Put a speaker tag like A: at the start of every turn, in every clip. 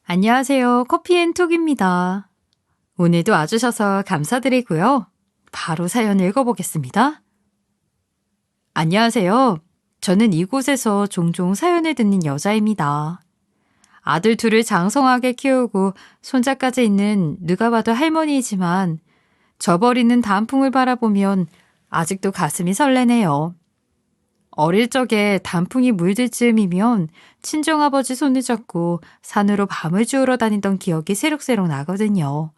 A: 안녕하세요. 커피앤톡입니다. 오늘도 와주셔서 감사드리고요. 바로 사연 읽어보겠습니다. 안녕하세요. 저는 이곳에서 종종 사연을 듣는 여자입니다. 아들 둘을 장성하게 키우고 손자까지 있는 누가 봐도 할머니이지만 져버리는 단풍을 바라보면 아직도 가슴이 설레네요. 어릴 적에 단풍이 물들 즈음이면 친정아버지 손을 잡고 산으로 밤을 주우러 다니던 기억이 새록새록 나거든요.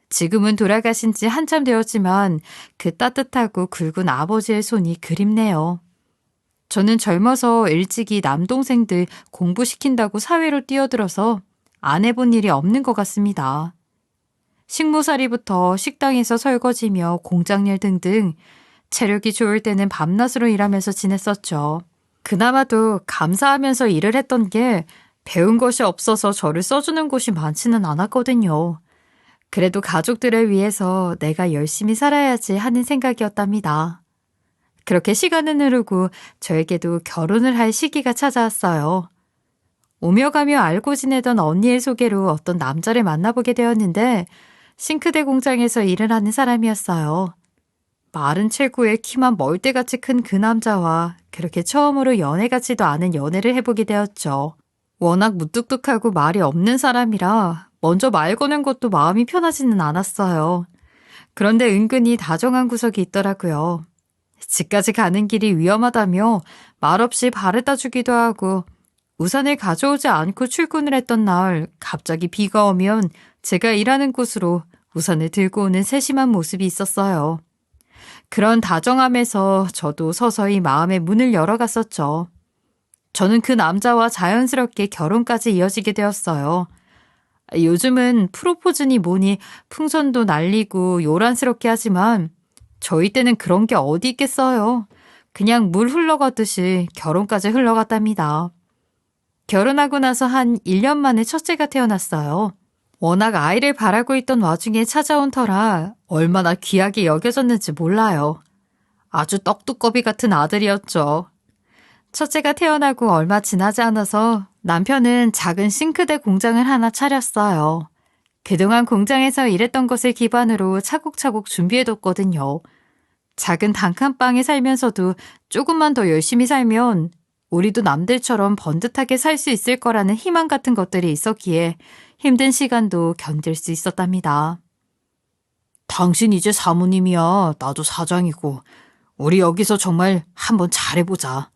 A: 지금은 돌아가신 지 한참 되었지만 그 따뜻하고 굵은 아버지의 손이 그립네요. 저는 젊어서 일찍이 남동생들 공부시킨다고 사회로 뛰어들어서 안 해본 일이 없는 것 같습니다. 식모살이부터 식당에서 설거지며 공장일 등등 체력이 좋을 때는 밤낮으로 일하면서 지냈었죠. 그나마도 감사하면서 일을 했던 게 배운 것이 없어서 저를 써주는 곳이 많지는 않았거든요. 그래도 가족들을 위해서 내가 열심히 살아야지 하는 생각이었답니다. 그렇게 시간은 흐르고 저에게도 결혼을 할 시기가 찾아왔어요. 오며 가며 알고 지내던 언니의 소개로 어떤 남자를 만나보게 되었는데 싱크대 공장에서 일을 하는 사람이었어요. 마른 체구에 키만 멀대같이 큰 그 남자와 그렇게 처음으로 연애 같지도 않은 연애를 해보게 되었죠. 워낙 무뚝뚝하고 말이 없는 사람이라 먼저 말 거는 것도 마음이 편하지는 않았어요. 그런데 은근히 다정한 구석이 있더라고요. 집까지 가는 길이 위험하다며 말없이 바래다 주기도 하고 우산을 가져오지 않고 출근을 했던 날 갑자기 비가 오면 제가 일하는 곳으로 우산을 들고 오는 세심한 모습이 있었어요. 그런 다정함에서 저도 서서히 마음의 문을 열어갔었죠. 저는 그 남자와 자연스럽게 결혼까지 이어지게 되었어요. 요즘은 프로포즈니 뭐니 풍선도 날리고 요란스럽게 하지만 저희 때는 그런 게 어디 있겠어요. 그냥 물 흘러가듯이 결혼까지 흘러갔답니다. 결혼하고 나서 한 1년 만에 첫째가 태어났어요. 워낙 아이를 바라고 있던 와중에 찾아온 터라 얼마나 귀하게 여겨졌는지 몰라요. 아주 떡두꺼비 같은 아들이었죠. 첫째가 태어나고 얼마 지나지 않아서 남편은 작은 싱크대 공장을 하나 차렸어요. 그동안 공장에서 일했던 것을 기반으로 차곡차곡 준비해뒀거든요. 작은 단칸방에 살면서도 조금만 더 열심히 살면 우리도 남들처럼 번듯하게 살 수 있을 거라는 희망 같은 것들이 있었기에 힘든 시간도 견딜 수 있었답니다. 당신 이제 사모님이야. 나도 사장이고. 우리 여기서 정말 한번 잘해보자.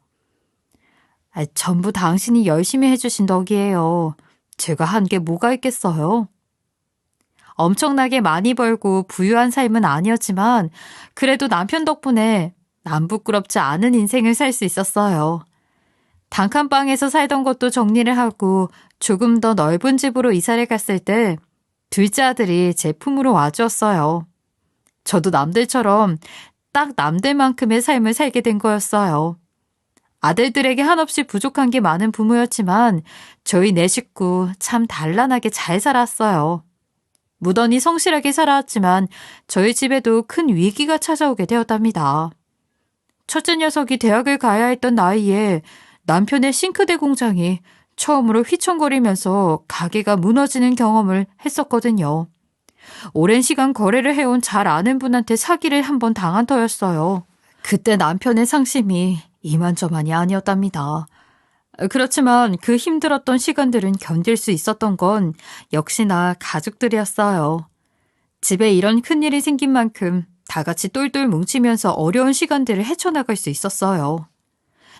A: 전부 당신이 열심히 해주신 덕이에요. 제가 한 게 뭐가 있겠어요? 엄청나게 많이 벌고 부유한 삶은 아니었지만 그래도 남편 덕분에 남 부끄럽지 않은 인생을 살 수 있었어요. 단칸방에서 살던 것도 정리를 하고 조금 더 넓은 집으로 이사를 갔을 때 둘째 아들이 제 품으로 와주었어요. 저도 남들처럼 딱 남들만큼의 삶을 살게 된 거였어요. 아들들에게 한없이 부족한 게 많은 부모였지만 저희 네 식구 참 단란하게 잘 살았어요. 무던히 성실하게 살아왔지만 저희 집에도 큰 위기가 찾아오게 되었답니다. 첫째 녀석이 대학을 가야 했던 나이에 남편의 싱크대 공장이 처음으로 휘청거리면서 가게가 무너지는 경험을 했었거든요. 오랜 시간 거래를 해온 잘 아는 분한테 사기를 한번 당한 터였어요. 그때 남편의 상심이 이만저만이 아니었답니다. 그렇지만 그 힘들었던 시간들은 견딜 수 있었던 건 역시나 가족들이었어요. 집에 이런 큰일이 생긴 만큼 다 같이 똘똘 뭉치면서 어려운 시간들을 헤쳐나갈 수 있었어요.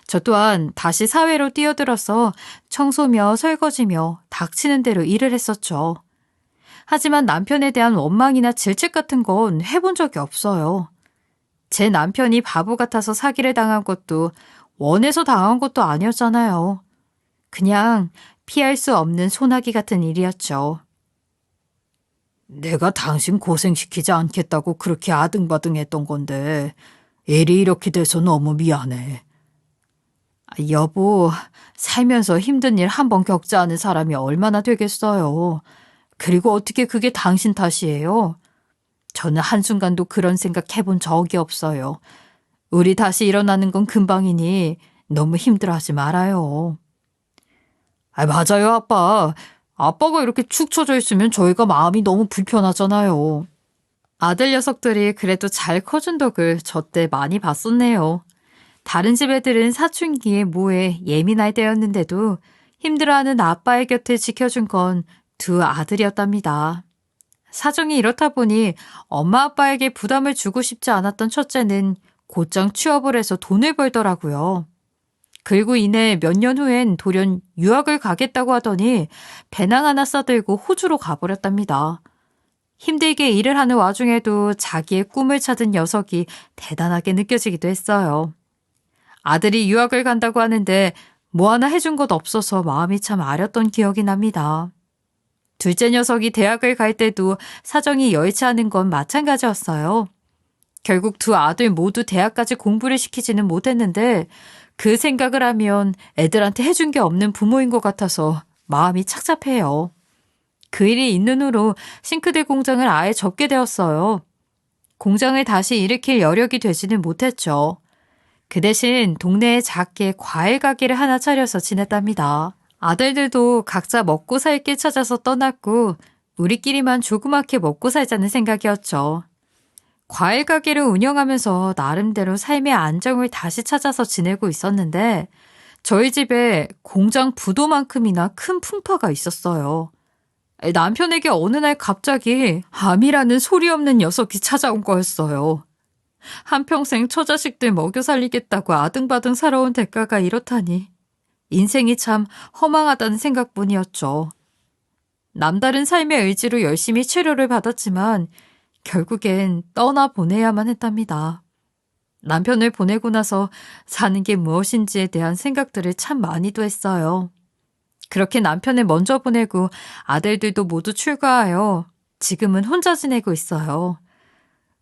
A: 저 또한 다시 사회로 뛰어들어서 청소며 설거지며 닥치는 대로 일을 했었죠. 하지만 남편에 대한 원망이나 질책 같은 건 해본 적이 없어요. 제 남편이 바보 같아서 사기를 당한 것도 원해서 당한 것도 아니었잖아요. 그냥 피할 수 없는 소나기 같은 일이었죠. 내가 당신 고생시키지 않겠다고 그렇게 아등바등했던 건데 일이 이렇게 돼서 너무 미안해. 여보, 살면서 힘든 일 한 번 겪지 않은 사람이 얼마나 되겠어요. 그리고 어떻게 그게 당신 탓이에요? 저는 한순간도 그런 생각 해본 적이 없어요. 우리 다시 일어나는 건 금방이니 너무 힘들어하지 말아요. 맞아요, 아빠. 아빠가 이렇게 축 처져 있으면 저희가 마음이 너무 불편하잖아요. 아들 녀석들이 그래도 잘 커준 덕을 저 때 많이 봤었네요. 다른 집 애들은 사춘기에 뭐에 예민할 때였는데도 힘들어하는 아빠의 곁을 지켜준 건 두 아들이었답니다. 사정이 이렇다 보니 엄마 아빠에게 부담을 주고 싶지 않았던 첫째는 곧장 취업을 해서 돈을 벌더라고요. 그리고 이내 몇 년 후엔 돌연 유학을 가겠다고 하더니 배낭 하나 싸들고 호주로 가버렸답니다. 힘들게 일을 하는 와중에도 자기의 꿈을 찾은 녀석이 대단하게 느껴지기도 했어요. 아들이 유학을 간다고 하는데 뭐 하나 해준 것 없어서 마음이 참 아렸던 기억이 납니다. 둘째 녀석이 대학을 갈 때도 사정이 여의치 않은 건 마찬가지였어요. 결국 두 아들 모두 대학까지 공부를 시키지는 못했는데 그 생각을 하면 애들한테 해준 게 없는 부모인 것 같아서 마음이 착잡해요. 그 일이 있는 후로 싱크대 공장을 아예 접게 되었어요. 공장을 다시 일으킬 여력이 되지는 못했죠. 그 대신 동네에 작게 과일 가게를 하나 차려서 지냈답니다. 아들들도 각자 먹고 살 길 찾아서 떠났고 우리끼리만 조그맣게 먹고 살자는 생각이었죠. 과일 가게를 운영하면서 나름대로 삶의 안정을 다시 찾아서 지내고 있었는데 저희 집에 공장 부도만큼이나 큰 풍파가 있었어요. 남편에게 어느 날 갑자기 암이라는 소리 없는 녀석이 찾아온 거였어요. 한평생 처자식들 먹여 살리겠다고 아등바등 살아온 대가가 이렇다니 인생이 참 허망하다는 생각뿐이었죠. 남다른 삶의 의지로 열심히 치료를 받았지만 결국엔 떠나보내야만 했답니다. 남편을 보내고 나서 사는 게 무엇인지에 대한 생각들을 참 많이도 했어요. 그렇게 남편을 먼저 보내고 아들들도 모두 출가하여 지금은 혼자 지내고 있어요.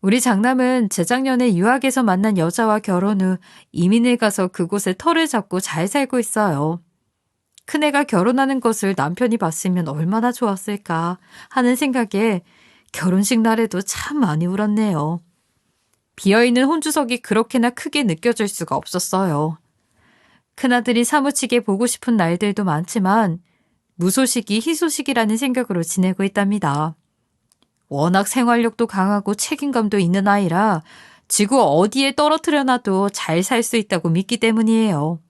A: 우리 장남은 재작년에 유학에서 만난 여자와 결혼 후 이민을 가서 그곳에 터를 잡고 잘 살고 있어요. 큰애가 결혼하는 것을 남편이 봤으면 얼마나 좋았을까 하는 생각에 결혼식 날에도 참 많이 울었네요. 비어있는 혼주석이 그렇게나 크게 느껴질 수가 없었어요. 큰아들이 사무치게 보고 싶은 날들도 많지만 무소식이 희소식이라는 생각으로 지내고 있답니다. 워낙 생활력도 강하고 책임감도 있는 아이라 지구 어디에 떨어뜨려 놔도 잘 살 수 있다고 믿기 때문이에요.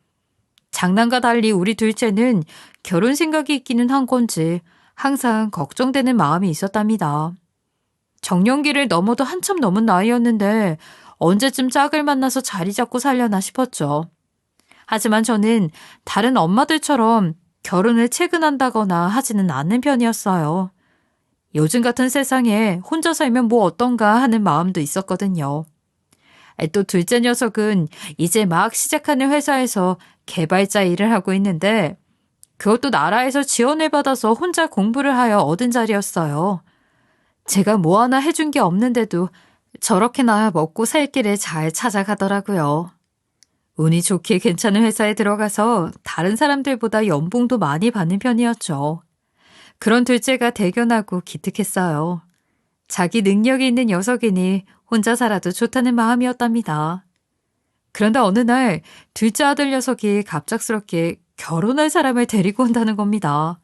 A: 장남과 달리 우리 둘째는 결혼 생각이 있기는 한 건지 항상 걱정되는 마음이 있었답니다. 정년기를 넘어도 한참 넘은 나이였는데 언제쯤 짝을 만나서 자리 잡고 살려나 싶었죠. 하지만 저는 다른 엄마들처럼 결혼을 체근한다거나 하지는 않는 편이었어요. 요즘 같은 세상에 혼자 살면 뭐 어떤가 하는 마음도 있었거든요. 또 둘째 녀석은 이제 막 시작하는 회사에서 개발자 일을 하고 있는데 그것도 나라에서 지원을 받아서 혼자 공부를 하여 얻은 자리였어요. 제가 뭐 하나 해준 게 없는데도 저렇게나 먹고 살 길을 잘 찾아가더라고요. 운이 좋게 괜찮은 회사에 들어가서 다른 사람들보다 연봉도 많이 받는 편이었죠. 그런 둘째가 대견하고 기특했어요. 자기 능력이 있는 녀석이니 혼자 살아도 좋다는 마음이었답니다. 그런데 어느 날 둘째 아들 녀석이 갑작스럽게 결혼할 사람을 데리고 온다는 겁니다.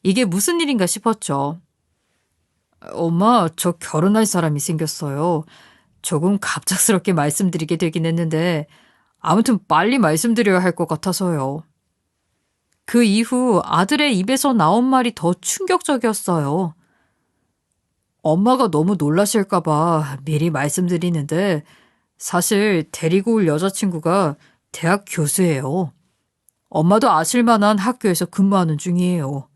A: 이게 무슨 일인가 싶었죠. 엄마, 저 결혼할 사람이 생겼어요. 조금 갑작스럽게 말씀드리게 되긴 했는데 아무튼 빨리 말씀드려야 할 것 같아서요. 그 이후 아들의 입에서 나온 말이 더 충격적이었어요. 엄마가 너무 놀라실까 봐 미리 말씀드리는데 사실 데리고 올 여자친구가 대학 교수예요. 엄마도 아실 만한 학교에서 근무하는 중이에요.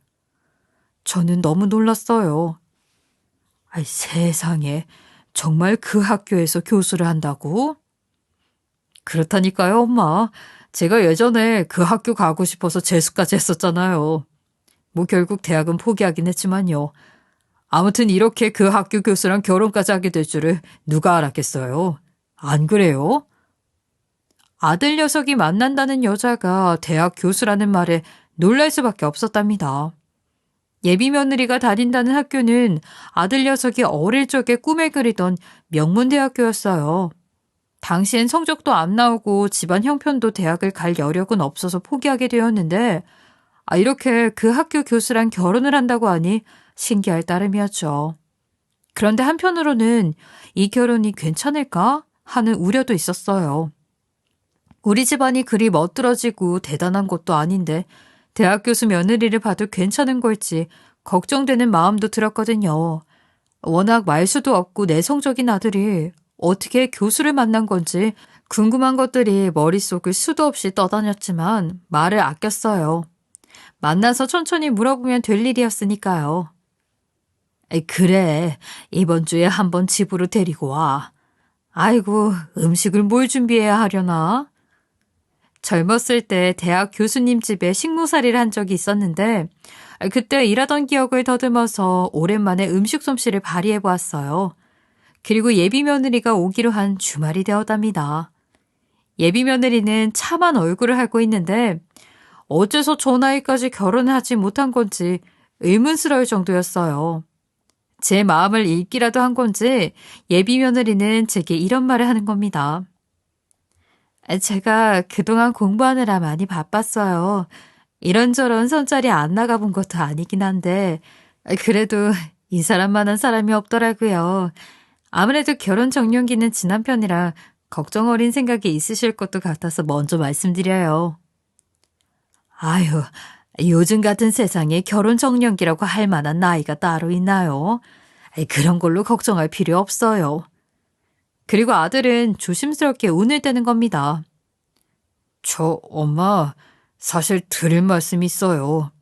A: 저는 너무 놀랐어요. 아이, 세상에 정말 그 학교에서 교수를 한다고? 그렇다니까요, 엄마. 제가 예전에 그 학교 가고 싶어서 재수까지 했었잖아요. 뭐 결국 대학은 포기하긴 했지만요. 아무튼 이렇게 그 학교 교수랑 결혼까지 하게 될 줄을 누가 알았겠어요. 안 그래요? 아들 녀석이 만난다는 여자가 대학 교수라는 말에 놀랄 수밖에 없었답니다. 예비 며느리가 다닌다는 학교는 아들 녀석이 어릴 적에 꿈에 그리던 명문대학교였어요. 당시엔 성적도 안 나오고 집안 형편도 대학을 갈 여력은 없어서 포기하게 되었는데 이렇게 그 학교 교수랑 결혼을 한다고 하니 신기할 따름이었죠. 그런데 한편으로는 이 결혼이 괜찮을까 하는 우려도 있었어요. 우리 집안이 그리 멋들어지고 대단한 것도 아닌데 대학 교수 며느리를 봐도 괜찮은 걸지 걱정되는 마음도 들었거든요. 워낙 말수도 없고 내성적인 아들이 어떻게 교수를 만난 건지 궁금한 것들이 머릿속을 수도 없이 떠다녔지만 말을 아꼈어요. 만나서 천천히 물어보면 될 일이었으니까요. 그래, 이번 주에 한번 집으로 데리고 와. 아이고, 음식을 뭘 준비해야 하려나? 젊었을 때 대학 교수님 집에 식모살이를 한 적이 있었는데 그때 일하던 기억을 더듬어서 오랜만에 음식 솜씨를 발휘해 보았어요. 그리고 예비 며느리가 오기로 한 주말이 되었답니다. 예비 며느리는 참한 얼굴을 하고 있는데 어째서 저 나이까지 결혼을 하지 못한 건지 의문스러울 정도였어요. 제 마음을 읽기라도 한 건지 예비 며느리는 제게 이런 말을 하는 겁니다. 제가 그동안 공부하느라 많이 바빴어요. 이런저런 선자리 안 나가본 것도 아니긴 한데 그래도 이 사람만한 사람이 없더라고요. 아무래도 결혼 정년기는 지난 편이라 걱정 어린 생각이 있으실 것도 같아서 먼저 말씀드려요. 아유, 요즘 같은 세상에 결혼 정년기라고 할 만한 나이가 따로 있나요? 그런 걸로 걱정할 필요 없어요. 그리고 아들은 조심스럽게 운을 떼는 겁니다. 엄마, 사실 드릴 말씀이 있어요.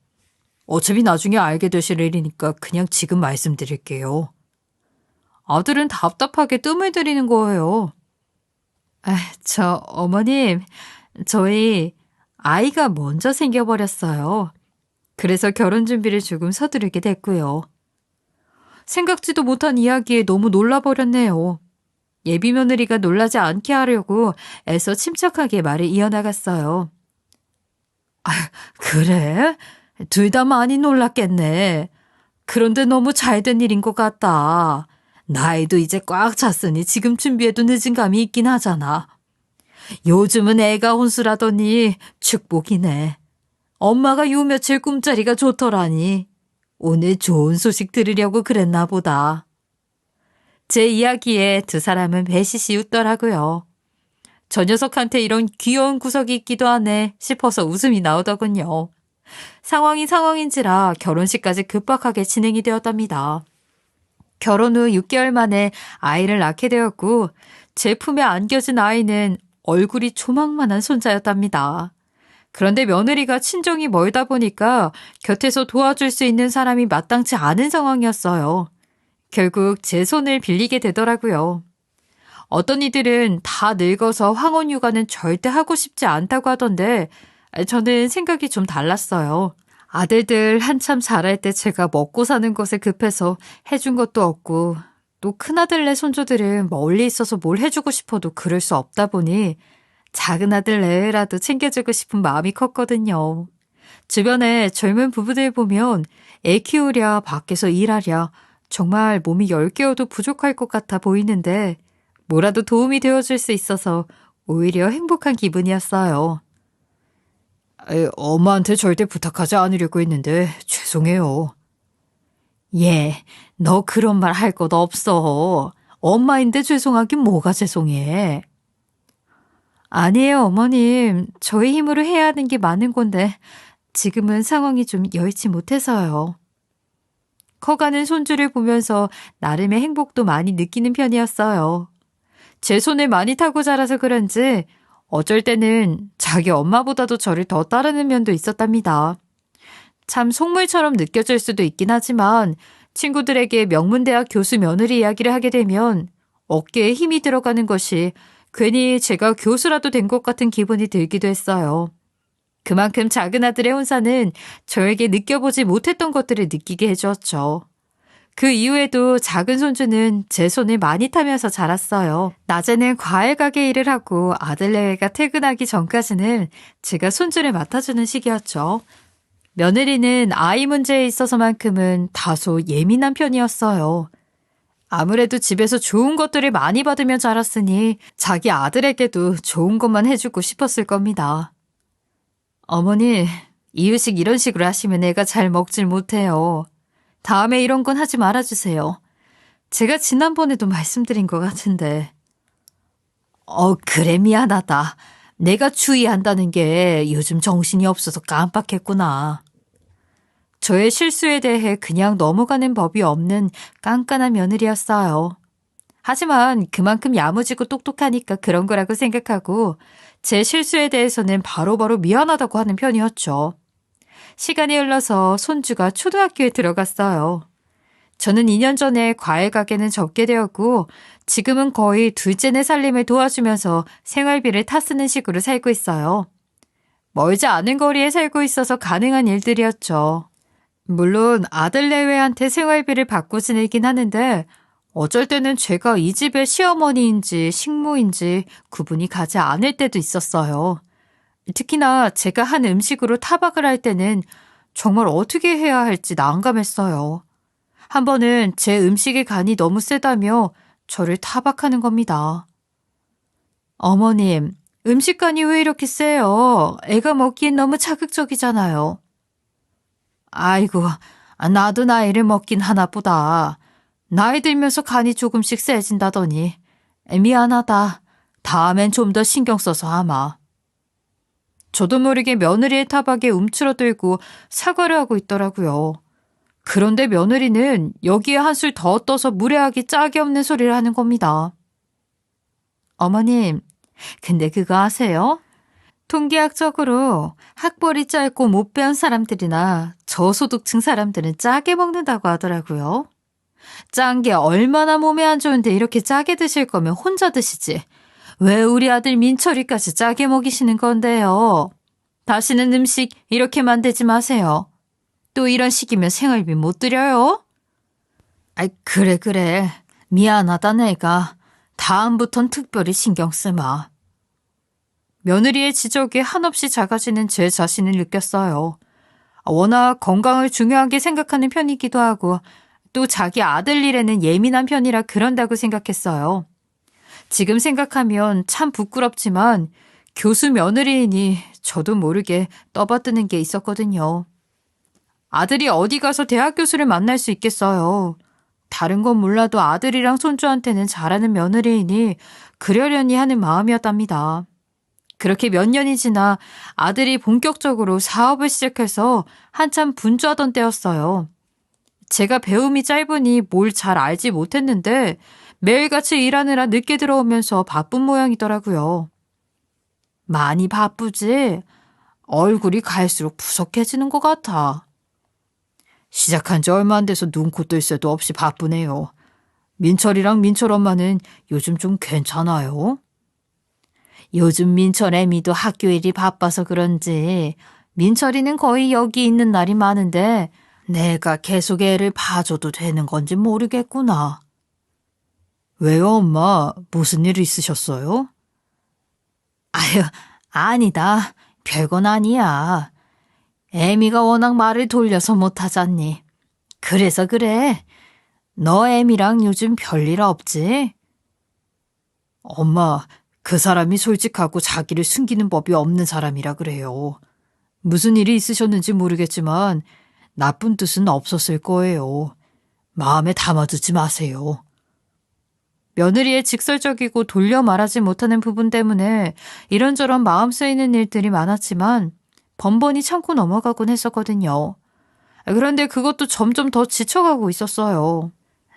A: 어차피 나중에 알게 되실 일이니까 그냥 지금 말씀드릴게요. 아들은 답답하게 뜸을 들이는 거예요. 어머님, 저희 아이가 먼저 생겨버렸어요. 그래서 결혼 준비를 조금 서두르게 됐고요. 생각지도 못한 이야기에 너무 놀라버렸네요. 예비 며느리가 놀라지 않게 하려고 애써 침착하게 말을 이어나갔어요. 그래? 둘 다 많이 놀랐겠네. 그런데 너무 잘된 일인 것 같다. 나이도 이제 꽉 찼으니 지금 준비해도 늦은 감이 있긴 하잖아. 요즘은 애가 혼수라더니 축복이네. 엄마가 요 며칠 꿈자리가 좋더라니. 오늘 좋은 소식 들으려고 그랬나 보다. 제 이야기에 두 사람은 배시시 웃더라고요. 저 녀석한테 이런 귀여운 구석이 있기도 하네 싶어서 웃음이 나오더군요. 상황이 상황인지라 결혼식까지 급박하게 진행이 되었답니다. 결혼 후 6개월 만에 아이를 낳게 되었고 제 품에 안겨진 아이는 얼굴이 조망만한 손자였답니다. 그런데 며느리가 친정이 멀다 보니까 곁에서 도와줄 수 있는 사람이 마땅치 않은 상황이었어요. 결국 제 손을 빌리게 되더라고요. 어떤 이들은 다 늙어서 황혼 육아는 절대 하고 싶지 않다고 하던데 저는 생각이 좀 달랐어요. 아들들 한참 자랄 때 제가 먹고 사는 것에 급해서 해준 것도 없고 또 큰아들네 손주들은 멀리 있어서 뭘 해주고 싶어도 그럴 수 없다 보니 작은 아들 애라도 챙겨주고 싶은 마음이 컸거든요. 주변에 젊은 부부들 보면 애 키우랴 밖에서 일하랴 정말 몸이 10개여도 부족할 것 같아 보이는데 뭐라도 도움이 되어줄 수 있어서 오히려 행복한 기분이었어요. 엄마한테 절대 부탁하지 않으려고 했는데 죄송해요. 너 그런 말 할 것 없어. 엄마인데 죄송하긴 뭐가 죄송해. 아니에요, 어머님. 저희 힘으로 해야 하는 게 많은 건데 지금은 상황이 좀 여의치 못해서요. 커가는 손주를 보면서 나름의 행복도 많이 느끼는 편이었어요. 제 손을 많이 타고 자라서 그런지 어쩔 때는 자기 엄마보다도 저를 더 따르는 면도 있었답니다. 참 속물처럼 느껴질 수도 있긴 하지만 친구들에게 명문대학 교수 며느리 이야기를 하게 되면 어깨에 힘이 들어가는 것이 괜히 제가 교수라도 된 것 같은 기분이 들기도 했어요. 그만큼 작은 아들의 혼사는 저에게 느껴보지 못했던 것들을 느끼게 해주었죠. 그 이후에도 작은 손주는 제 손을 많이 타면서 자랐어요. 낮에는 과일 가게 일을 하고 아들네가 퇴근하기 전까지는 제가 손주를 맡아주는 시기였죠. 며느리는 아이 문제에 있어서만큼은 다소 예민한 편이었어요. 아무래도 집에서 좋은 것들을 많이 받으며 자랐으니 자기 아들에게도 좋은 것만 해주고 싶었을 겁니다. 어머니, 이유식 이런 식으로 하시면 애가 잘 먹질 못해요. 다음에 이런 건 하지 말아주세요. 제가 지난번에도 말씀드린 것 같은데. 그래 미안하다. 내가 주의한다는 게 요즘 정신이 없어서 깜빡했구나. 저의 실수에 대해 그냥 넘어가는 법이 없는 깐깐한 며느리였어요. 하지만 그만큼 야무지고 똑똑하니까 그런 거라고 생각하고 제 실수에 대해서는 바로바로 미안하다고 하는 편이었죠. 시간이 흘러서 손주가 초등학교에 들어갔어요. 저는 2년 전에 과일 가게는 접게 되었고 지금은 거의 둘째네 살림을 도와주면서 생활비를 타쓰는 식으로 살고 있어요. 멀지 않은 거리에 살고 있어서 가능한 일들이었죠. 물론 아들 내외한테 생활비를 받고 지내긴 하는데 어쩔 때는 제가 이 집의 시어머니인지 식모인지 구분이 가지 않을 때도 있었어요. 특히나 제가 한 음식으로 타박을 할 때는 정말 어떻게 해야 할지 난감했어요. 한 번은 제 음식의 간이 너무 세다며 저를 타박하는 겁니다. 어머님, 음식간이 왜 이렇게 세요? 애가 먹기엔 너무 자극적이잖아요. 아이고, 나도 나이를 먹긴 하나보다. 나이 들면서 간이 조금씩 세진다더니. 미안하다. 다음엔 좀 더 신경 써서 하마. 저도 모르게 며느리의 타박에 움츠러들고 사과를 하고 있더라고요. 그런데 며느리는 여기에 한술 더 떠서 무례하기 짝이 없는 소리를 하는 겁니다. 어머님, 근데 그거 아세요? 통계학적으로 학벌이 짧고 못 배운 사람들이나 저소득층 사람들은 짜게 먹는다고 하더라고요. 짠 게 얼마나 몸에 안 좋은데 이렇게 짜게 드실 거면 혼자 드시지. 왜 우리 아들 민철이까지 짜게 먹이시는 건데요? 다시는 음식 이렇게 만들지 마세요. 또 이런 식이면 생활비 못 드려요? 그래. 미안하다 내가. 다음부턴 특별히 신경 쓰마. 며느리의 지적에 한없이 작아지는 제 자신을 느꼈어요. 워낙 건강을 중요하게 생각하는 편이기도 하고 또 자기 아들 일에는 예민한 편이라 그런다고 생각했어요. 지금 생각하면 참 부끄럽지만 교수 며느리이니 저도 모르게 떠받드는 게 있었거든요. 아들이 어디 가서 대학 교수를 만날 수 있겠어요. 다른 건 몰라도 아들이랑 손주한테는 잘하는 며느리이니 그러려니 하는 마음이었답니다. 그렇게 몇 년이 지나 아들이 본격적으로 사업을 시작해서 한참 분주하던 때였어요. 제가 배움이 짧으니 뭘 잘 알지 못했는데 매일같이 일하느라 늦게 들어오면서 바쁜 모양이더라고요. 많이 바쁘지? 얼굴이 갈수록 푸석해지는 것 같아. 시작한 지 얼마 안 돼서 눈코 뜰 새도 없이 바쁘네요. 민철이랑 민철 엄마는 요즘 좀 괜찮아요? 요즘 민철 애미도 학교 일이 바빠서 그런지 민철이는 거의 여기 있는 날이 많은데 내가 계속 애를 봐줘도 되는 건지 모르겠구나. 왜요, 엄마? 무슨 일 있으셨어요? 아유, 아니다. 별건 아니야. 애미가 워낙 말을 돌려서 못하잖니. 그래서 그래. 너 애미랑 요즘 별일 없지? 엄마, 그 사람이 솔직하고 자기를 숨기는 법이 없는 사람이라 그래요. 무슨 일이 있으셨는지 모르겠지만 나쁜 뜻은 없었을 거예요. 마음에 담아두지 마세요. 며느리의 직설적이고 돌려 말하지 못하는 부분 때문에 이런저런 마음 쓰이는 일들이 많았지만 번번이 참고 넘어가곤 했었거든요. 그런데 그것도 점점 더 지쳐가고 있었어요.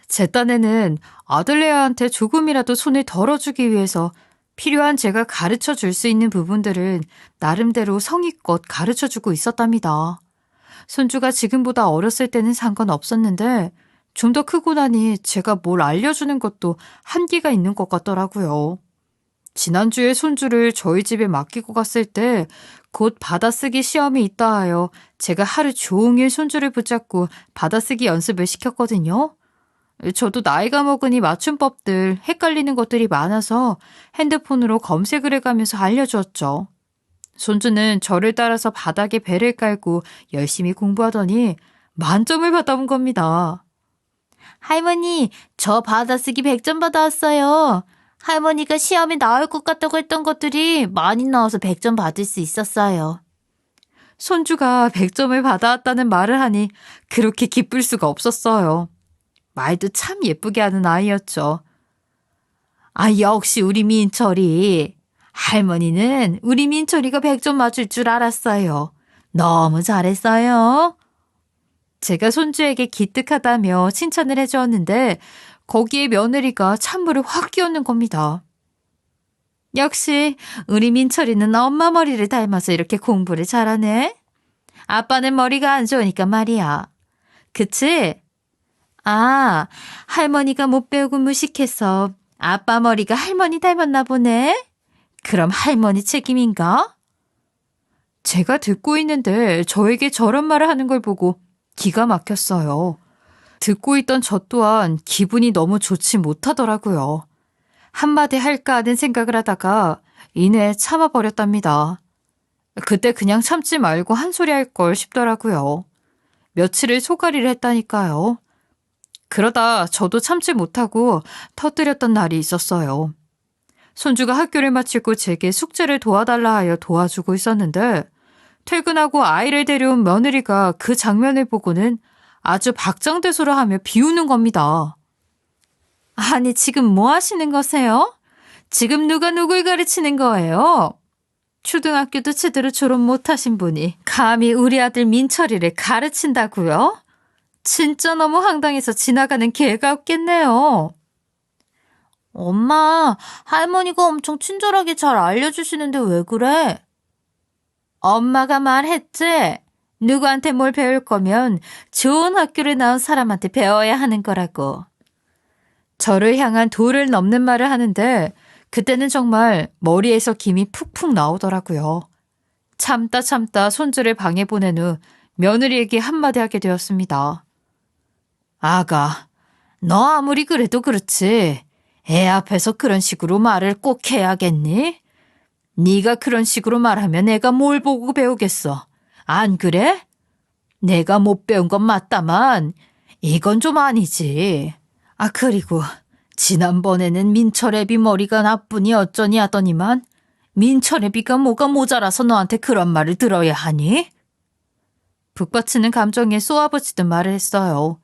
A: 제 딴에는 아들레아한테 조금이라도 손을 덜어주기 위해서 필요한 제가 가르쳐 줄 수 있는 부분들을 나름대로 성의껏 가르쳐 주고 있었답니다. 손주가 지금보다 어렸을 때는 상관없었는데 좀 더 크고 나니 제가 뭘 알려주는 것도 한계가 있는 것 같더라고요. 지난주에 손주를 저희 집에 맡기고 갔을 때 곧 받아쓰기 시험이 있다 하여 제가 하루 종일 손주를 붙잡고 받아쓰기 연습을 시켰거든요. 저도 나이가 먹으니 맞춤법들 헷갈리는 것들이 많아서 핸드폰으로 검색을 해가면서 알려주었죠. 손주는 저를 따라서 바닥에 배를 깔고 열심히 공부하더니 만점을 받아온 겁니다. 할머니, 저 받아쓰기 100점 받아왔어요. 할머니가 시험에 나올 것 같다고 했던 것들이 많이 나와서 100점 받을 수 있었어요. 손주가 100점을 받아왔다는 말을 하니 그렇게 기쁠 수가 없었어요. 말도 참 예쁘게 하는 아이였죠. 아, 역시 우리 민철이. 할머니는 우리 민철이가 100점 맞을 줄 알았어요. 너무 잘했어요. 제가 손주에게 기특하다며 칭찬을 해주었는데 거기에 며느리가 찬물을 확 끼얹는 겁니다. 역시 우리 민철이는 엄마 머리를 닮아서 이렇게 공부를 잘하네. 아빠는 머리가 안 좋으니까 말이야. 그치? 아, 할머니가 못 배우고 무식해서 아빠 머리가 할머니 닮았나 보네. 그럼 할머니 책임인가? 제가 듣고 있는데 저에게 저런 말을 하는 걸 보고 기가 막혔어요. 듣고 있던 저 또한 기분이 너무 좋지 못하더라고요. 한마디 할까 하는 생각을 하다가 이내 참아버렸답니다. 그때 그냥 참지 말고 한 소리 할 걸 싶더라고요. 며칠을 소가리를 했다니까요. 그러다 저도 참지 못하고 터뜨렸던 날이 있었어요. 손주가 학교를 마치고 제게 숙제를 도와달라 하여 도와주고 있었는데 퇴근하고 아이를 데려온 며느리가 그 장면을 보고는 아주 박장대소를 하며 비웃는 겁니다. 아니, 지금 뭐 하시는 거세요? 지금 누가 누굴 가르치는 거예요? 초등학교도 제대로 졸업 못하신 분이 감히 우리 아들 민철이를 가르친다고요? 진짜 너무 황당해서 지나가는 개가 없겠네요. 엄마, 할머니가 엄청 친절하게 잘 알려주시는데 왜 그래? 엄마가 말했지? 누구한테 뭘 배울 거면 좋은 학교를 나온 사람한테 배워야 하는 거라고. 저를 향한 도를 넘는 말을 하는데 그때는 정말 머리에서 김이 푹푹 나오더라고요. 참다 손주를 방에 보낸 후 며느리에게 한마디 하게 되었습니다. 아가, 너 아무리 그래도 그렇지. 애 앞에서 그런 식으로 말을 꼭 해야겠니? 네가 그런 식으로 말하면 애가 뭘 보고 배우겠어. 안 그래? 내가 못 배운 건 맞다만 이건 좀 아니지. 아, 그리고 지난번에는 민철애비 머리가 나쁘니 어쩌니 하더니만 민철애비가 뭐가 모자라서 너한테 그런 말을 들어야 하니? 북받치는 감정에 쏘아붙이듯 말을 했어요.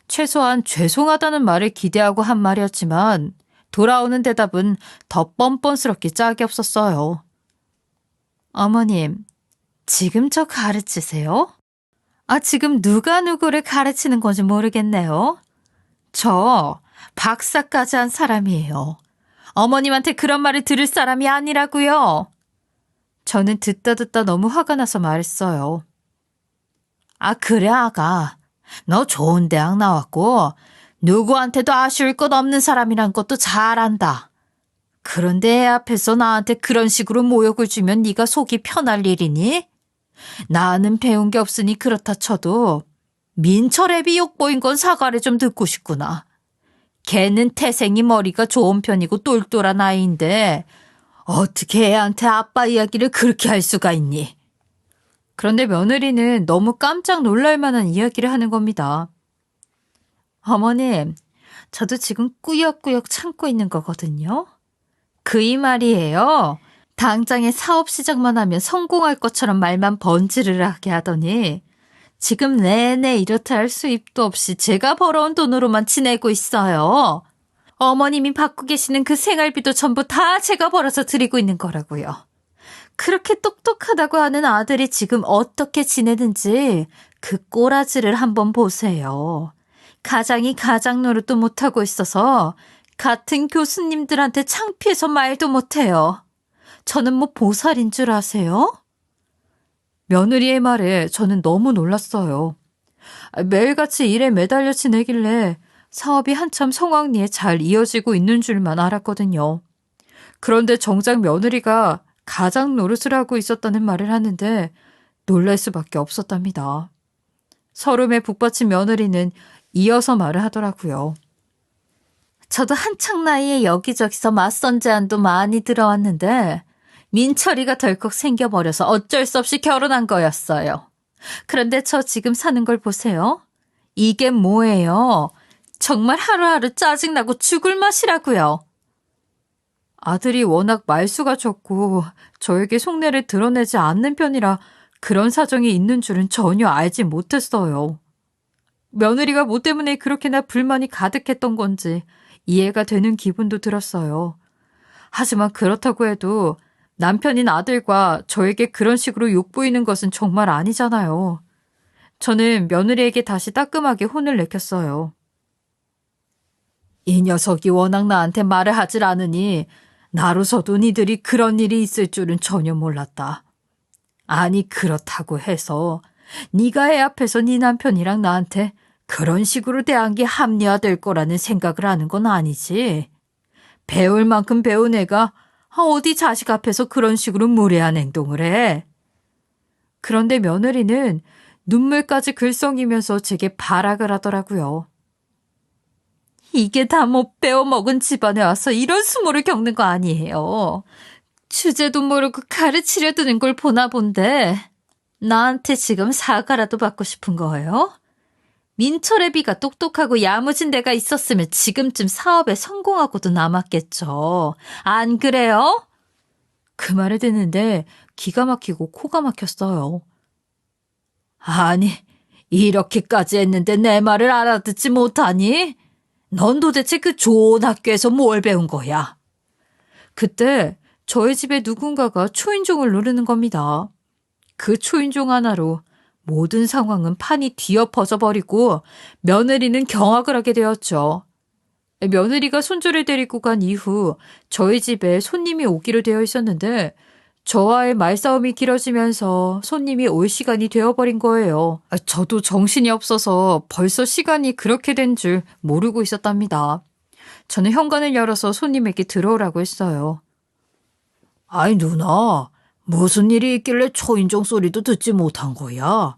A: 최소한 죄송하다는 말을 기대하고 한 말이었지만 돌아오는 대답은 더 뻔뻔스럽게 짝이 없었어요. 어머님, 지금 저 가르치세요? 아, 지금 누가 누구를 가르치는 건지 모르겠네요. 저 박사까지 한 사람이에요. 어머님한테 그런 말을 들을 사람이 아니라고요. 저는 듣다 너무 화가 나서 말했어요. 아, 그래 아가. 너 좋은 대학 나왔고 누구한테도 아쉬울 것 없는 사람이란 것도 잘 안다. 그런데 애 앞에서 나한테 그런 식으로 모욕을 주면 네가 속이 편할 일이니? 나는 배운 게 없으니 그렇다 쳐도 민철애비 욕보인 건 사과를 좀 듣고 싶구나. 걔는 태생이 머리가 좋은 편이고 똘똘한 아이인데 어떻게 애한테 아빠 이야기를 그렇게 할 수가 있니? 그런데 며느리는 너무 깜짝 놀랄 만한 이야기를 하는 겁니다. 어머님, 저도 지금 꾸역꾸역 참고 있는 거거든요. 그 이 말이에요. 당장에 사업 시작만 하면 성공할 것처럼 말만 번지르르 하게 하더니 지금 내내 이렇다 할 수입도 없이 제가 벌어온 돈으로만 지내고 있어요. 어머님이 받고 계시는 그 생활비도 전부 다 제가 벌어서 드리고 있는 거라고요. 그렇게 똑똑하다고 하는 아들이 지금 어떻게 지내는지 그 꼬라지를 한번 보세요. 가장이 가장 노릇도 못하고 있어서 같은 교수님들한테 창피해서 말도 못해요. 저는 뭐 보살인 줄 아세요? 며느리의 말에 저는 너무 놀랐어요. 매일같이 일에 매달려 지내길래 사업이 한참 성황리에 잘 이어지고 있는 줄만 알았거든요. 그런데 정작 며느리가 가장 노릇을 하고 있었다는 말을 하는데 놀랄 수밖에 없었답니다. 서름에 북받친 며느리는 이어서 말을 하더라고요. 저도 한창 나이에 여기저기서 맞선 제안도 많이 들어왔는데 민철이가 덜컥 생겨버려서 어쩔 수 없이 결혼한 거였어요. 그런데 저 지금 사는 걸 보세요. 이게 뭐예요? 정말 하루하루 짜증나고 죽을 맛이라고요. 아들이 워낙 말수가 적고 저에게 속내를 드러내지 않는 편이라 그런 사정이 있는 줄은 전혀 알지 못했어요. 며느리가 뭐 때문에 그렇게나 불만이 가득했던 건지 이해가 되는 기분도 들었어요. 하지만 그렇다고 해도 남편인 아들과 저에게 그런 식으로 욕보이는 것은 정말 아니잖아요. 저는 며느리에게 다시 따끔하게 혼을 내켰어요. 이 녀석이 워낙 나한테 말을 하질 않으니 나로서도 니들이 그런 일이 있을 줄은 전혀 몰랐다. 아니 그렇다고 해서 네가 애 앞에서 네 남편이랑 나한테 그런 식으로 대한 게 합리화될 거라는 생각을 하는 건 아니지. 배울 만큼 배운 애가 어디 자식 앞에서 그런 식으로 무례한 행동을 해. 그런데 며느리는 눈물까지 글썽이면서 제게 발악을 하더라고요. 이게 다 못 배워먹은 집안에 와서 이런 수모를 겪는 거 아니에요. 주제도 모르고 가르치려 드는 걸 보나 본데 나한테 지금 사과라도 받고 싶은 거예요? 민철애비가 똑똑하고 야무진 데가 있었으면 지금쯤 사업에 성공하고도 남았겠죠. 안 그래요? 그 말을 듣는데 기가 막히고 코가 막혔어요. 아니, 이렇게까지 했는데 내 말을 알아듣지 못하니? 넌 도대체 그 좋은 학교에서 뭘 배운 거야? 그때 저희 집에 누군가가 초인종을 누르는 겁니다. 그 초인종 하나로 모든 상황은 판이 뒤엎어져 버리고 며느리는 경악을 하게 되었죠. 며느리가 손주를 데리고 간 이후 저희 집에 손님이 오기로 되어 있었는데 저와의 말싸움이 길어지면서 손님이 올 시간이 되어버린 거예요. 저도 정신이 없어서 벌써 시간이 그렇게 된 줄 모르고 있었답니다. 저는 현관을 열어서 손님에게 들어오라고 했어요. 아이 누나, 무슨 일이 있길래 초인종 소리도 듣지 못한 거야?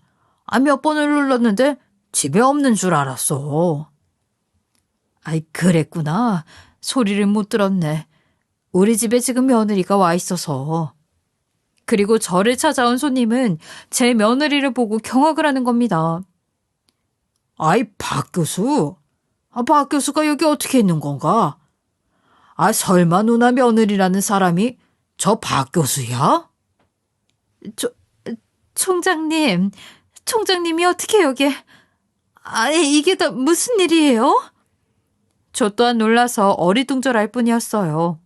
A: 몇 번을 눌렀는데 집에 없는 줄 알았어. 아이 그랬구나. 소리를 못 들었네. 우리 집에 지금 며느리가 와 있어서. 그리고 저를 찾아온 손님은 제 며느리를 보고 경악을 하는 겁니다. 아이 박 교수? 박 교수가 여기 어떻게 있는 건가? 설마 누나 며느리라는 사람이 저 박 교수야? 총장님, 총장님이 어떻게 여기에... 이게 다 무슨 일이에요? 저 또한 놀라서 어리둥절할 뿐이었어요.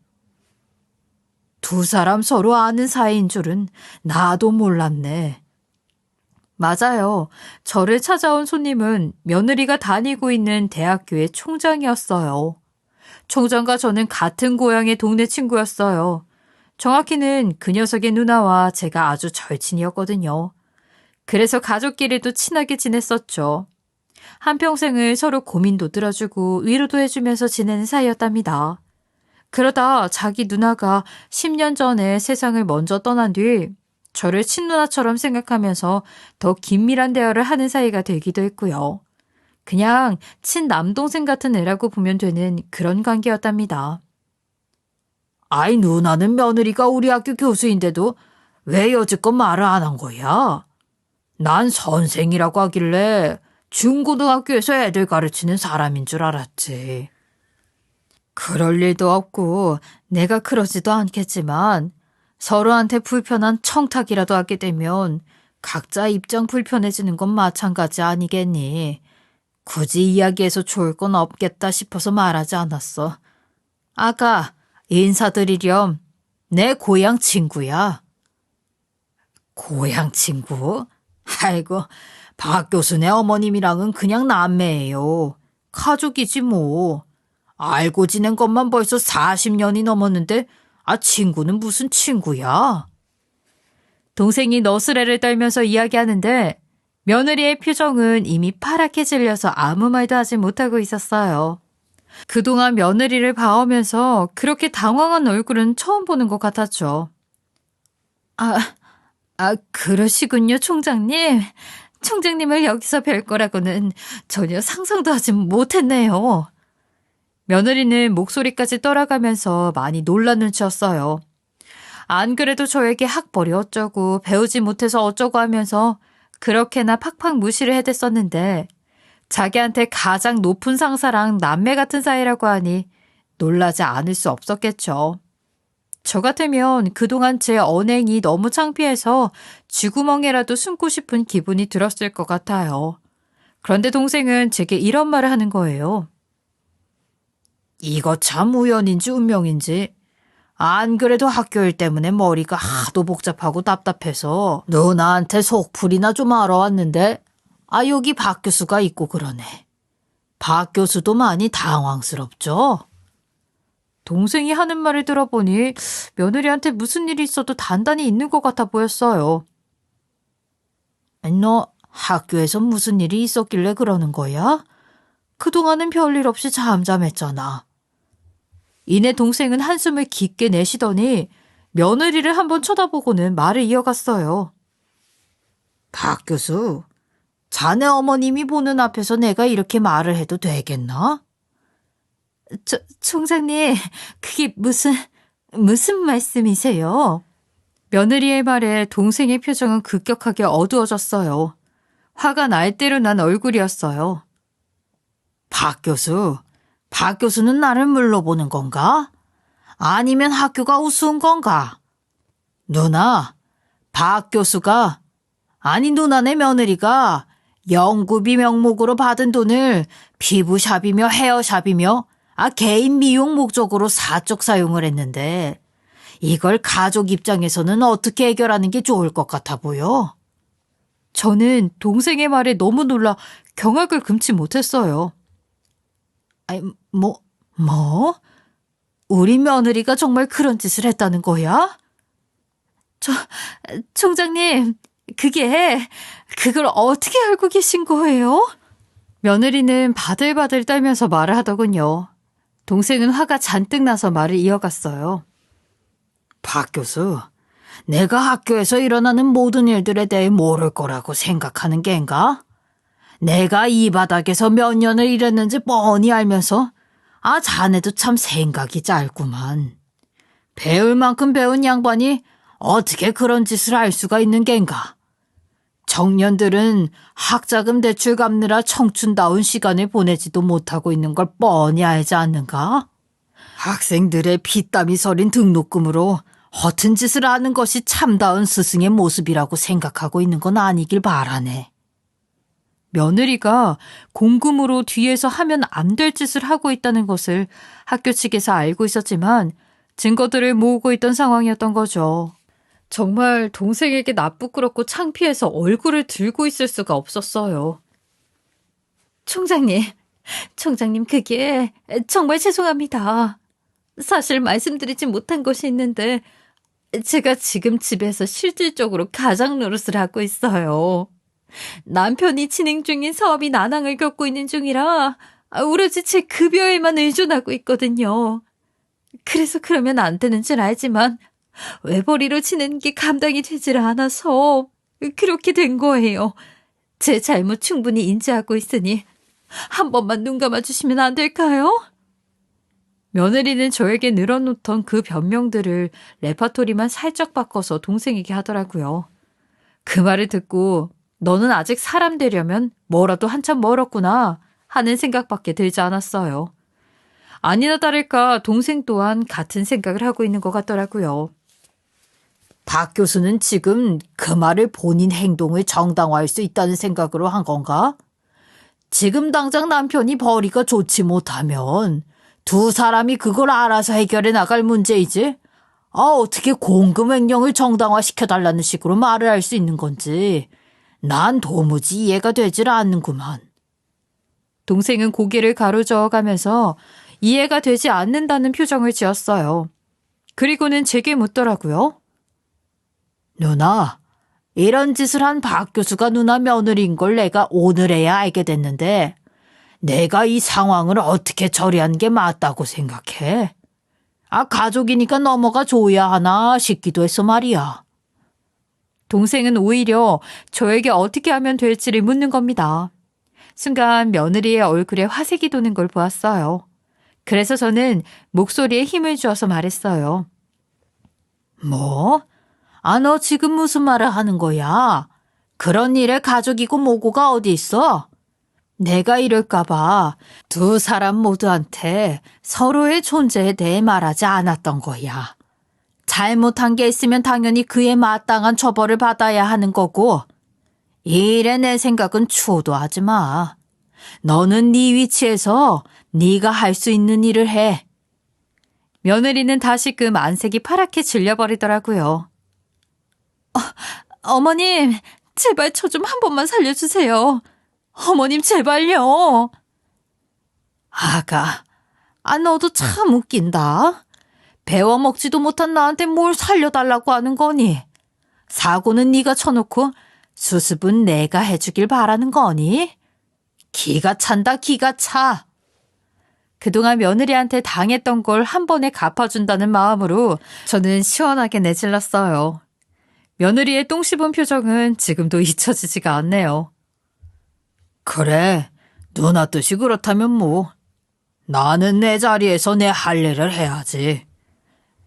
A: 두 사람 서로 아는 사이인 줄은 나도 몰랐네. 맞아요. 저를 찾아온 손님은 며느리가 다니고 있는 대학교의 총장이었어요. 총장과 저는 같은 고향의 동네 친구였어요. 정확히는 그 녀석의 누나와 제가 아주 절친이었거든요. 그래서 가족끼리도 친하게 지냈었죠. 한평생을 서로 고민도 들어주고 위로도 해주면서 지내는 사이였답니다. 그러다 자기 누나가 10년 전에 세상을 먼저 떠난 뒤 저를 친누나처럼 생각하면서 더 긴밀한 대화를 하는 사이가 되기도 했고요. 그냥 친남동생 같은 애라고 보면 되는 그런 관계였답니다. 누나는 며느리가 우리 학교 교수인데도 왜 여지껏 말을 안 한 거야? 난 선생이라고 하길래 중고등학교에서 애들 가르치는 사람인 줄 알았지. 그럴 일도 없고 내가 그러지도 않겠지만 서로한테 불편한 청탁이라도 하게 되면 각자 입장 불편해지는 건 마찬가지 아니겠니? 굳이 이야기해서 좋을 건 없겠다 싶어서 말하지 않았어. 아가, 인사드리렴. 내 고향 친구야. 고향 친구? 아이고, 박 교수네 어머님이랑은 그냥 남매예요. 가족이지 뭐. 알고 지낸 것만 벌써 40년이 넘었는데 친구는 무슨 친구야? 동생이 너스레를 떨면서 이야기하는데 며느리의 표정은 이미 파랗게 질려서 아무 말도 하지 못하고 있었어요. 그동안 며느리를 봐오면서 그렇게 당황한 얼굴은 처음 보는 것 같았죠. 그러시군요, 총장님. 총장님을 여기서 뵐 거라고는 전혀 상상도 하지 못했네요. 며느리는 목소리까지 떨어가면서 많이 놀란 눈치였어요. 안 그래도 저에게 학벌이 어쩌고 배우지 못해서 어쩌고 하면서 그렇게나 팍팍 무시를 해댔었는데 자기한테 가장 높은 상사랑 남매 같은 사이라고 하니 놀라지 않을 수 없었겠죠. 저 같으면 그동안 제 언행이 너무 창피해서 쥐구멍에라도 숨고 싶은 기분이 들었을 것 같아요. 그런데 동생은 제게 이런 말을 하는 거예요. 이거 참 우연인지 운명인지. 안 그래도 학교 일 때문에 머리가 하도 복잡하고 답답해서 누나한테 속풀이나 좀 알아왔는데 여기 박 교수가 있고 그러네. 박 교수도 많이 당황스럽죠? 동생이 하는 말을 들어보니 며느리한테 무슨 일이 있어도 단단히 있는 것 같아 보였어요. 너 학교에서 무슨 일이 있었길래 그러는 거야? 그동안은 별일 없이 잠잠했잖아. 이내 동생은 한숨을 깊게 내쉬더니 며느리를 한번 쳐다보고는 말을 이어갔어요. 박 교수, 자네 어머님이 보는 앞에서 내가 이렇게 말을 해도 되겠나? 총장님, 그게 무슨 말씀이세요? 며느리의 말에 동생의 표정은 급격하게 어두워졌어요. 화가 날 대로 난 얼굴이었어요. 박 교수는 나를 물러보는 건가? 아니면 학교가 우스운 건가? 누나, 박 교수가, 누나네 며느리가 연구비 명목으로 받은 돈을 피부샵이며 헤어샵이며 개인 미용 목적으로 사적 사용을 했는데 이걸 가족 입장에서는 어떻게 해결하는 게 좋을 것 같아 보여? 저는 동생의 말에 너무 놀라 경악을 금치 못했어요. 뭐? 우리 며느리가 정말 그런 짓을 했다는 거야? 총장님, 그걸 어떻게 알고 계신 거예요? 며느리는 바들바들 떨면서 말을 하더군요. 동생은 화가 잔뜩 나서 말을 이어갔어요. 박 교수, 내가 학교에서 일어나는 모든 일들에 대해 모를 거라고 생각하는 겐가? 내가 이 바닥에서 몇 년을 일했는지 뻔히 알면서 자네도 참 생각이 짧구만. 배울 만큼 배운 양반이 어떻게 그런 짓을 할 수가 있는 겐가? 청년들은 학자금 대출 갚느라 청춘다운 시간을 보내지도 못하고 있는 걸 뻔히 알지 않는가? 학생들의 피땀이 서린 등록금으로 허튼 짓을 하는 것이 참다운 스승의 모습이라고 생각하고 있는 건 아니길 바라네. 며느리가 공금으로 뒤에서 하면 안 될 짓을 하고 있다는 것을 학교 측에서 알고 있었지만 증거들을 모으고 있던 상황이었던 거죠. 정말 동생에게 나쁘끄럽고 창피해서 얼굴을 들고 있을 수가 없었어요. 총장님 그게 정말 죄송합니다. 사실 말씀드리지 못한 것이 있는데 제가 지금 집에서 실질적으로 가장 노릇을 하고 있어요. 남편이 진행 중인 사업이 난항을 겪고 있는 중이라 오로지 제 급여에만 의존하고 있거든요. 그래서 그러면 안 되는 줄 알지만 외벌이로 지내는 게 감당이 되질 않아서 그렇게 된 거예요. 제 잘못 충분히 인지하고 있으니 한 번만 눈 감아주시면 안 될까요? 며느리는 저에게 늘어놓던 그 변명들을 레파토리만 살짝 바꿔서 동생에게 하더라고요. 그 말을 듣고 너는 아직 사람 되려면 뭐라도 한참 멀었구나 하는 생각밖에 들지 않았어요. 아니나 다를까 동생 또한 같은 생각을 하고 있는 것 같더라고요. 박 교수는 지금 그 말을 본인 행동을 정당화할 수 있다는 생각으로 한 건가? 지금 당장 남편이 벌이가 좋지 못하면 두 사람이 그걸 알아서 해결해 나갈 문제이지. 어떻게 공금횡령을 정당화시켜달라는 식으로 말을 할 수 있는 건지 난 도무지 이해가 되질 않는구만. 동생은 고개를 가로저어가면서 이해가 되지 않는다는 표정을 지었어요. 그리고는 제게 묻더라고요. 누나, 이런 짓을 한 박 교수가 누나 며느리인 걸 내가 오늘에야 알게 됐는데 내가 이 상황을 어떻게 처리하는 게 맞다고 생각해? 가족이니까 넘어가 줘야 하나 싶기도 해서 말이야. 동생은 오히려 저에게 어떻게 하면 될지를 묻는 겁니다. 순간 며느리의 얼굴에 화색이 도는 걸 보았어요. 그래서 저는 목소리에 힘을 주어서 말했어요. 뭐? 너 지금 무슨 말을 하는 거야? 그런 일에 가족이고 뭐고가 어디 있어? 내가 이럴까봐 두 사람 모두한테 서로의 존재에 대해 말하지 않았던 거야.
B: 잘못한 게 있으면 당연히 그에 마땅한 처벌을 받아야 하는 거고 이 일에 내 생각은 추호도 하지 마. 너는 네 위치에서 네가 할 수 있는 일을 해.
A: 며느리는 다시금 안색이 파랗게 질려버리더라고요. 어머님, 제발 저 좀 한 번만 살려주세요. 어머님, 제발요.
B: 아가, 너도 참 웃긴다. 배워먹지도 못한 나한테 뭘 살려달라고 하는 거니? 사고는 네가 쳐놓고 수습은 내가 해주길 바라는 거니? 기가 찬다, 기가 차.
A: 그동안 며느리한테 당했던 걸 한 번에 갚아준다는 마음으로 저는 시원하게 내질렀어요. 며느리의 똥 씹은 표정은 지금도 잊혀지지가 않네요.
B: 그래, 누나 뜻이 그렇다면 뭐. 나는 내 자리에서 내 할 일을 해야지.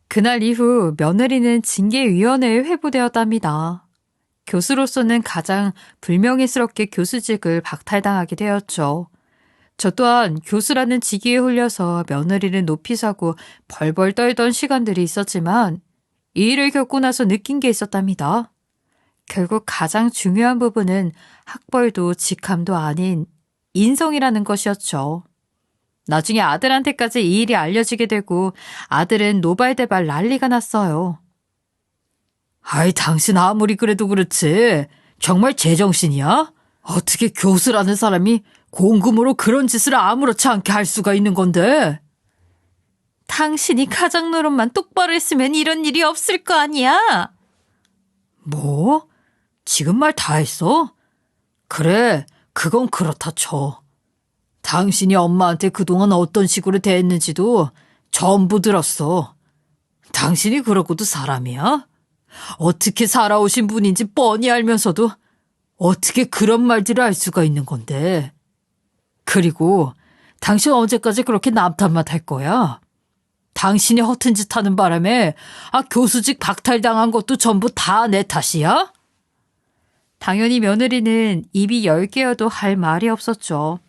A: 그날 이후 며느리는 징계위원회에 회부되었답니다. 교수로서는 가장 불명예스럽게 교수직을 박탈당하게 되었죠. 저 또한 교수라는 직위에 홀려서 며느리를 높이 사고 벌벌 떨던 시간들이 있었지만 이 일을 겪고 나서 느낀 게 있었답니다. 결국 가장 중요한 부분은 학벌도 직함도 아닌 인성이라는 것이었죠. 나중에 아들한테까지 이 일이 알려지게 되고 아들은 노발대발 난리가 났어요.
B: 아이, 당신 아무리 그래도 그렇지. 정말 제정신이야? 어떻게 교수라는 사람이 공금으로 그런 짓을 아무렇지 않게 할 수가 있는 건데?
A: 당신이 가장 노릇만 똑바로 했으면 이런 일이 없을 거 아니야?
B: 뭐? 지금 말 다 했어? 그래, 그건 그렇다 쳐. 당신이 엄마한테 그동안 어떤 식으로 대했는지도 전부 들었어. 당신이 그러고도 사람이야? 어떻게 살아오신 분인지 뻔히 알면서도 어떻게 그런 말들을 할 수가 있는 건데. 그리고 당신 언제까지 그렇게 남탓만 할 거야? 당신이 허튼 짓 하는 바람에 교수직 박탈당한 것도 전부 다 내 탓이야?
A: 당연히 며느리는 입이 10개여도 할 말이 없었죠.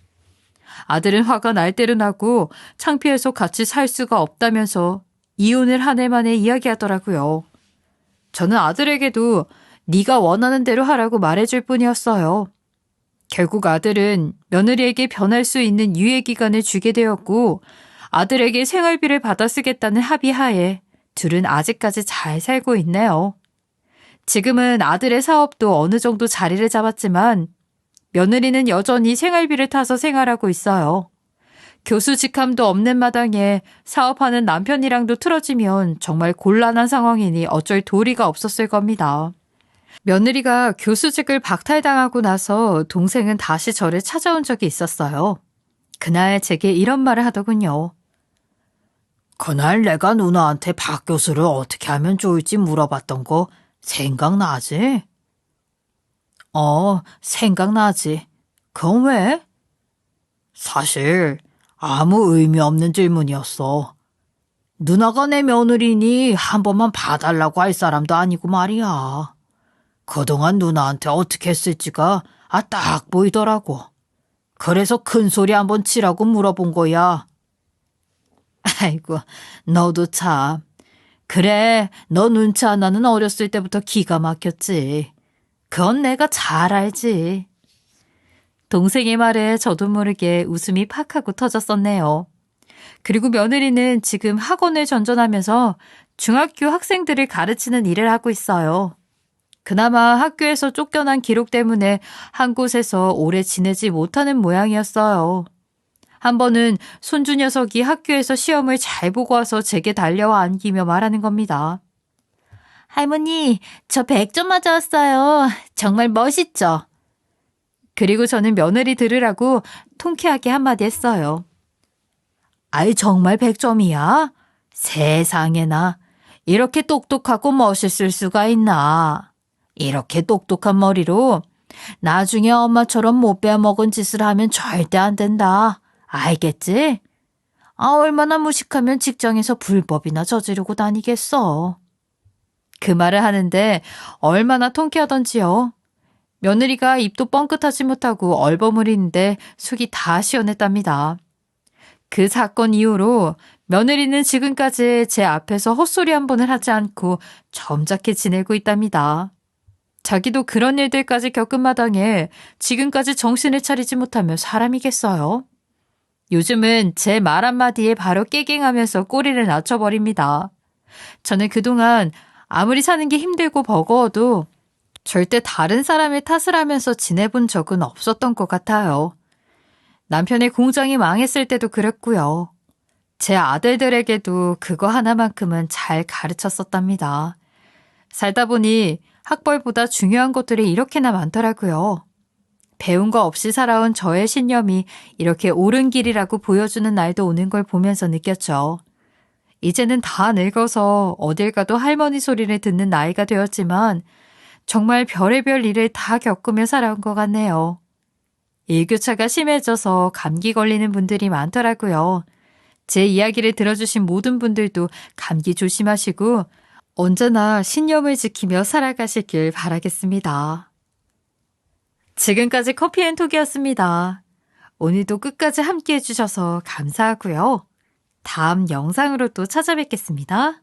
A: 아들은 화가 날 대로 나고 창피해서 같이 살 수가 없다면서 이혼을 한 해 만에 이야기하더라고요. 저는 아들에게도 네가 원하는 대로 하라고 말해줄 뿐이었어요. 결국 아들은 며느리에게 변할 수 있는 유예기간을 주게 되었고 아들에게 생활비를 받아 쓰겠다는 합의하에 둘은 아직까지 잘 살고 있네요. 지금은 아들의 사업도 어느 정도 자리를 잡았지만 며느리는 여전히 생활비를 타서 생활하고 있어요. 교수 직함도 없는 마당에 사업하는 남편이랑도 틀어지면 정말 곤란한 상황이니 어쩔 도리가 없었을 겁니다. 며느리가 교수직을 박탈당하고 나서 동생은 다시 저를 찾아온 적이 있었어요. 그날 제게 이런 말을 하더군요.
B: 그날 내가 누나한테 박 교수를 어떻게 하면 좋을지 물어봤던 거 생각나지? 생각나지. 그건 왜? 사실 아무 의미 없는 질문이었어. 누나가 내 며느리니 한 번만 봐달라고 할 사람도 아니고 말이야. 그동안 누나한테 어떻게 했을지가 딱 보이더라고. 그래서 큰 소리 한번 치라고 물어본 거야. 아이고, 너도 참. 그래, 너 눈치 하나는 어렸을 때부터 기가 막혔지. 그건 내가 잘 알지.
A: 동생의 말에 저도 모르게 웃음이 팍 하고 터졌었네요. 그리고 며느리는 지금 학원을 전전하면서 중학교 학생들을 가르치는 일을 하고 있어요. 그나마 학교에서 쫓겨난 기록 때문에 한 곳에서 오래 지내지 못하는 모양이었어요. 한 번은 손주 녀석이 학교에서 시험을 잘 보고 와서 제게 달려와 안기며 말하는 겁니다. 할머니, 저 100점 맞아왔어요. 정말 멋있죠? 그리고 저는 며느리 들으라고 통쾌하게 한마디 했어요.
B: 아이, 정말 100점이야? 세상에나. 이렇게 똑똑하고 멋있을 수가 있나. 이렇게 똑똑한 머리로 나중에 엄마처럼 못 빼먹은 짓을 하면 절대 안 된다. 알겠지? 얼마나 무식하면 직장에서 불법이나 저지르고 다니겠어.
A: 그 말을 하는데 얼마나 통쾌하던지요. 며느리가 입도 뻥끗하지 못하고 얼버무리는데 속이 다 시원했답니다. 그 사건 이후로 며느리는 지금까지 제 앞에서 헛소리 한 번을 하지 않고 점잖게 지내고 있답니다. 자기도 그런 일들까지 겪은 마당에 지금까지 정신을 차리지 못하면 사람이겠어요? 요즘은 제 말 한마디에 바로 깨갱하면서 꼬리를 낮춰버립니다. 저는 그동안 아무리 사는 게 힘들고 버거워도 절대 다른 사람의 탓을 하면서 지내본 적은 없었던 것 같아요. 남편의 공장이 망했을 때도 그랬고요. 제 아들들에게도 그거 하나만큼은 잘 가르쳤었답니다. 살다 보니 학벌보다 중요한 것들이 이렇게나 많더라고요. 배운 거 없이 살아온 저의 신념이 이렇게 옳은 길이라고 보여주는 날도 오는 걸 보면서 느꼈죠. 이제는 다 늙어서 어딜 가도 할머니 소리를 듣는 나이가 되었지만 정말 별의별 일을 다 겪으며 살아온 것 같네요. 일교차가 심해져서 감기 걸리는 분들이 많더라고요. 제 이야기를 들어주신 모든 분들도 감기 조심하시고 언제나 신념을 지키며 살아가시길 바라겠습니다. 지금까지 커피앤톡이었습니다. 오늘도 끝까지 함께 해주셔서 감사하고요. 다음 영상으로 또 찾아뵙겠습니다.